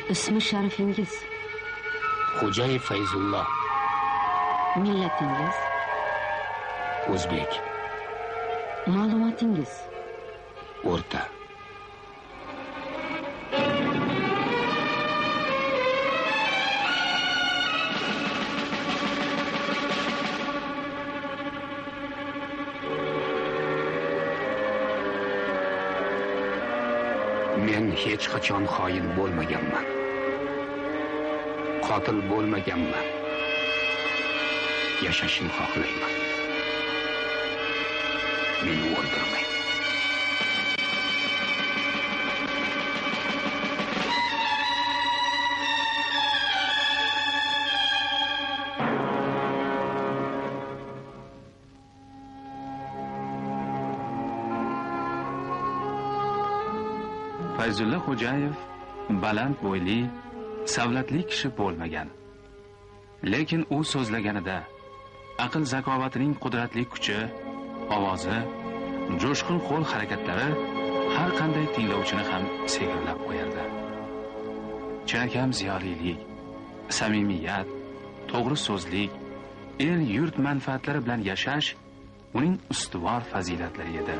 Ismi sharifingiz? Xo'jayev Fayzullo. Millatingiz? O'zbek. Ma'lumotingiz? O'rta. Men hech qachon xoin bo'lmaganman. Qotil bo'lmaganman. Yashashni xohlayman. Meni o'ldirmang. Fayzulla Xo'jayev baland bo'yli, savlatli kishi bo'lmagan. Lekin u so'zlaganida aql zakovatining qudratli kuchi, ovozi, jo'shqin qo'l harakatlari har qanday tinglovchini ham sehrlab qo'yardi. Chinakam ziyolilik, samimiyat, to'g'ri so'zlik, el yurt manfaatlari bilan yashash uning ustuvor fazilatlari edi.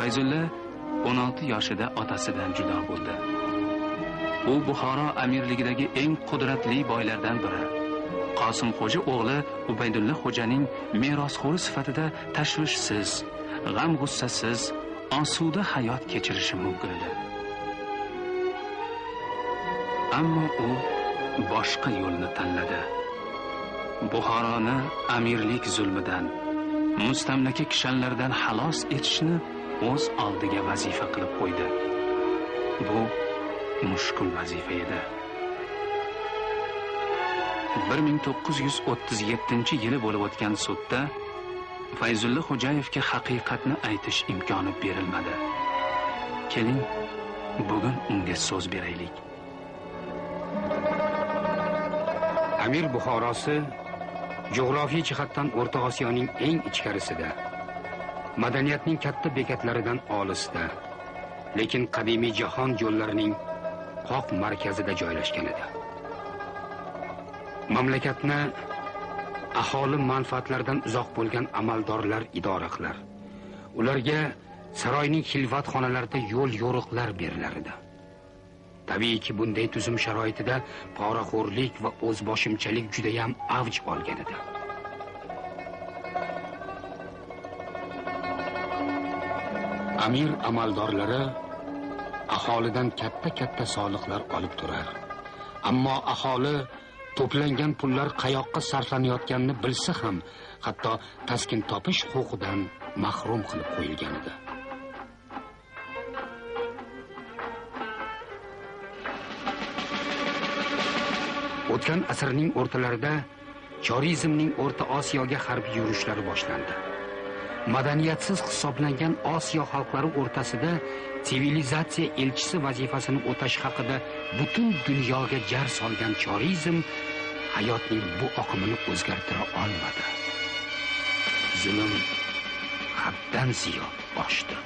Fayzulla 16 yoshida otasidan judo bo'ldi. U Buxoro amirligidagi eng qudratli boylardan biri. Qosimxo'ja o'g'li Ubaydulla xo'janing merosxo'ri sifatida tashvishsiz, g'am-g'ussasiz, osuda hayot kechirishi mumkin edi. Ammo u boshqa yo'lni tanladi. Buxoroni amirlik zulmidan, mustamlaka kishanlaridan xalos etishni o'z oldiga vazifa qilib qo'ydi. Bu mushkul vazifa edi. 1937-yili bo'lib o'tgan sudda Fayzulla Xo'jayevga haqiqatni aytish imkoni berilmadi. Keling, bugun unga so'z beraylik. Amir Buxorosi jo'g'rofiy jihatdan O'rta Osiyoning eng ichkarisida, madaniyatning katta bekatlaridan olisda, lekin qadimiy jahon yo'llarining qoq markazida joylashgan edi. Mamlakatni aholi manfaatlaridan uzoq bo'lgan amaldorlar idora qilar. Ularga saroyning xilvat xonalarida yo'l yo'riqlar berilar edi. Tabiiyki, bunday tuzum sharoitida poraxo'rlik va o'zboshimchalik juda ham avj olgan edi. Amir amaldorlari aholidan katta soliqlar olib turar. Ammo aholi to'plangan pullar qayoqqa sarflanayotganini bilsa ham, hatto taskin topish huquqidan mahrum qilib qo'yilgan edi. O'tgan asrning o'rtalarida chorizmning O'rta Osiyoga harbiy yurishlari boshlandi. Madaniyatsiz hisoblangan Osiyo xalqlari o'rtasida sivilizatsiya elchisi vazifasini o'tash haqida butun dunyoga jar solgan chorizm hayotning bu oqimini o'zgartira olmadi. Zulm haddan ziyod oshdi.